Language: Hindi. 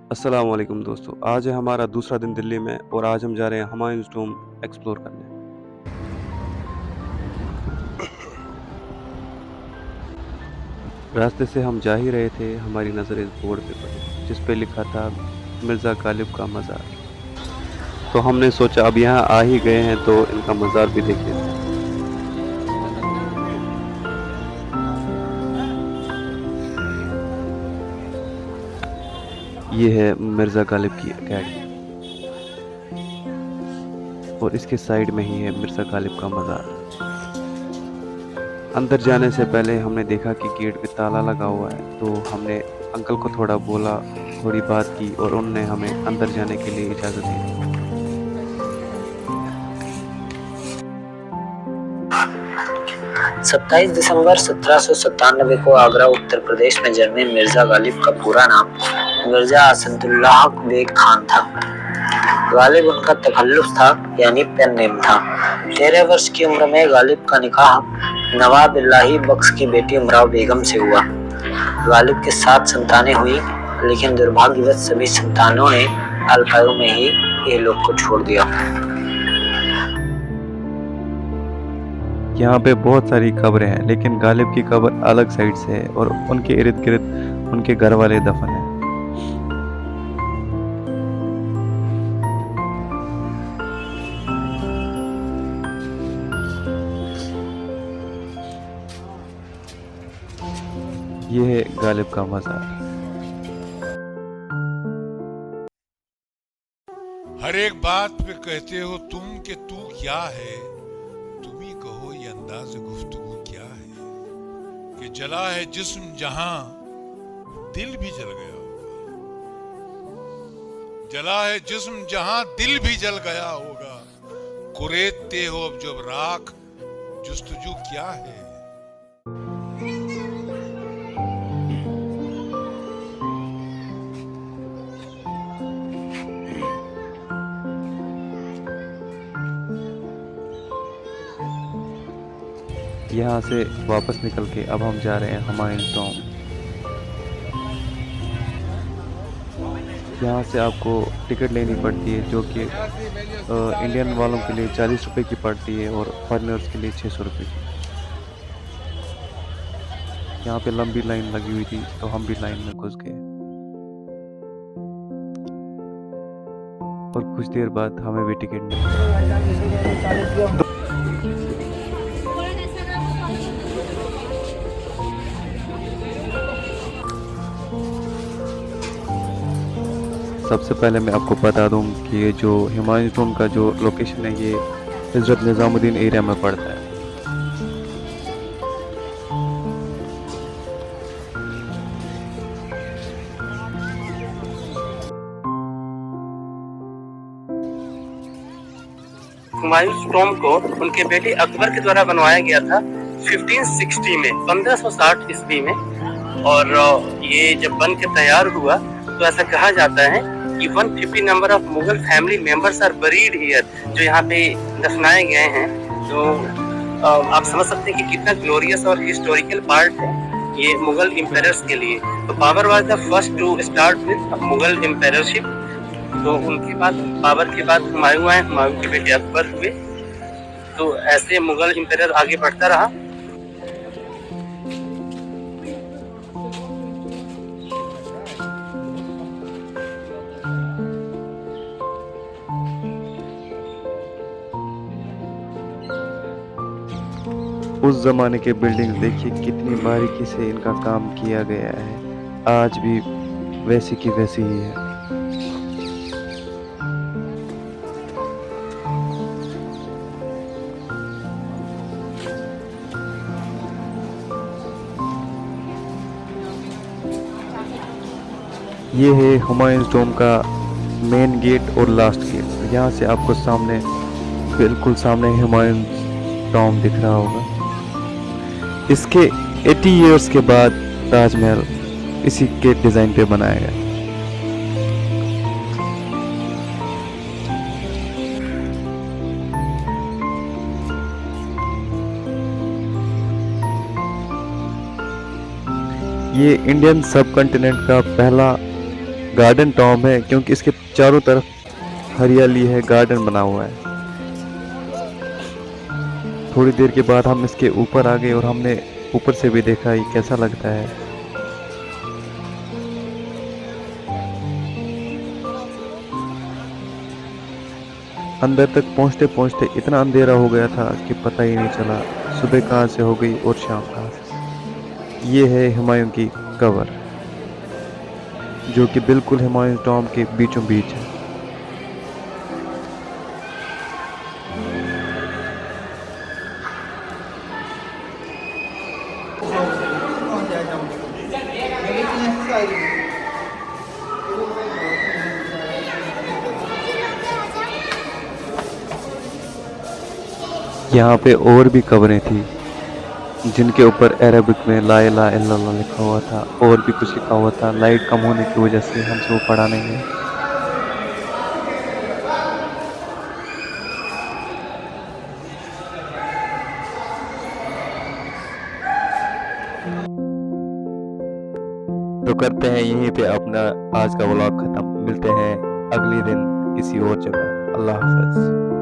अस्सलाम वालेकुम दोस्तों, आज है हमारा दूसरा दिन दिल्ली में और आज हम जा रहे हैं हुमायूंस टॉम्ब एक्सप्लोर करने। रास्ते से हम जा ही रहे थे, हमारी नज़र इस बोर्ड पे पड़ी जिस पे लिखा था मिर्ज़ा गालिब का मज़ार। तो हमने सोचा अब यहाँ आ ही गए हैं तो इनका मज़ार भी देख लेते हैं। ये है मिर्ज़ा गालिब की अकेडमी और इसके साइड में ही है मिर्ज़ा गालिब का मज़ार। अंदर जाने से पहले हमने देखा कि गेट पे ताला लगा हुआ है, तो हमने अंकल को थोड़ा बोला, थोड़ी बात की और उन्होंने हमें अंदर जाने के लिए इजाज़त दे दी। 27 दिसंबर 1797 को आगरा उत्तर प्रदेश में जन्मे मिर्जा गालिब का पूरा नाम मिर्जा असदुल्लाह बेग खान था। गालिब उनका तखल्लुस था, यानी पेन नेम था। 13 वर्ष की उम्र में गालिब का निकाह नवाब इलाही बख्श की बेटी उमराव बेगम से हुआ। गालिब के 7 संतानें हुई, लेकिन दुर्भाग्यवश सभी संतानों ने अल्पायु में ही ये लोग को छोड़ दिया। यहाँ पे बहुत सारी कब्रें हैं, लेकिन गालिब की कब्र अलग साइड से है और उनके इर्द गिर्द उनके घर वाले दफन हैं। ये है गालिब का मज़ार। हर एक बात पे कहते हो तुम कि तू क्या है, तुम ही कहो ये अंदाज गुफ्तगू क्या है कि जला है जिस्म जहां दिल भी जल गया होगा, जला है जिस्म जहां दिल भी जल गया होगा, कुरेदते हो अब जब राख जुस्तजू क्या है। यहाँ से वापस निकल के अब हम जा रहे हैं हुमायूंस टॉम्ब। यहाँ से आपको टिकट लेनी पड़ती है, जो कि इंडियन वालों के लिए 40 रुपए की पड़ती है और फॉरेनर्स के लिए 600 रुपये की। यहाँ पे लंबी लाइन लगी हुई थी तो हम भी लाइन में घुस गए और कुछ देर बाद हमें भी टिकट मिली। सबसे पहले मैं आपको बता दूं कि ये जो हुमायूंस टॉम्ब का जो लोकेशन है ये हज़रत निज़ामुद्दीन एरिया में पड़ता है। हुमायूंस टॉम्ब को उनके बेटे अकबर के द्वारा बनवाया गया था 1560 में, 1560 ईस्वी में। और ये जब बन के तैयार हुआ तो ऐसा कहा जाता है कि 150 number of Mughal family members are buried here, जो यहाँ पे दफनाए गए हैं। तो आप समझ सकते हैं कि कितना ग्लोरियस और हिस्टोरिकल पार्ट है ये मुगल एम्पायर्स के लिए। तो Babur was the first to start with Mughal empireship. तो उनके बाद बाबर के बाद हुमायूं आए, हुमायूं के बेटे अकबर हुए। तो ऐसे मुगल एम्पायर आगे बढ़ता रहा। उस ज़माने के बिल्डिंग्स देखिए कितनी बारीकी से इनका काम किया गया है, आज भी वैसी की वैसी ही है। ये है हुमायूंस टॉम्ब का मेन गेट और लास्ट गेट। यहाँ से आपको सामने, बिल्कुल सामने हुमायूंस टॉम्ब दिख रहा होगा। इसके 80 इयर्स के बाद ताजमहल इसी के डिज़ाइन पे बनाया गया। ये इंडियन सब कॉन्टिनेंट का पहला गार्डन टॉम है क्योंकि इसके चारों तरफ हरियाली है, गार्डन बना हुआ है। थोड़ी देर के बाद हम इसके ऊपर आ गए और हमने ऊपर से भी देखा ये कैसा लगता है। अंदर तक पहुंचते पहुंचते इतना अंधेरा हो गया था कि पता ही नहीं चला सुबह कहाँ से हो गई और शाम कहाँ से। ये है हुमायूं की कबर, जो कि बिल्कुल हुमायूं टॉम के बीचों बीच है। यहाँ पे और भी कब्रें थी जिनके ऊपर अरबिक में ला इलाहा इल्लल्लाह लिखा हुआ था और भी कुछ लिखा हुआ था। लाइट कम होने की वजह से हमसे वो पढ़ा नहीं है। तो करते हैं यहीं पे अपना आज का व्लॉग खत्म। मिलते हैं अगले दिन किसी और जगह। अल्लाह हाफ़िज़।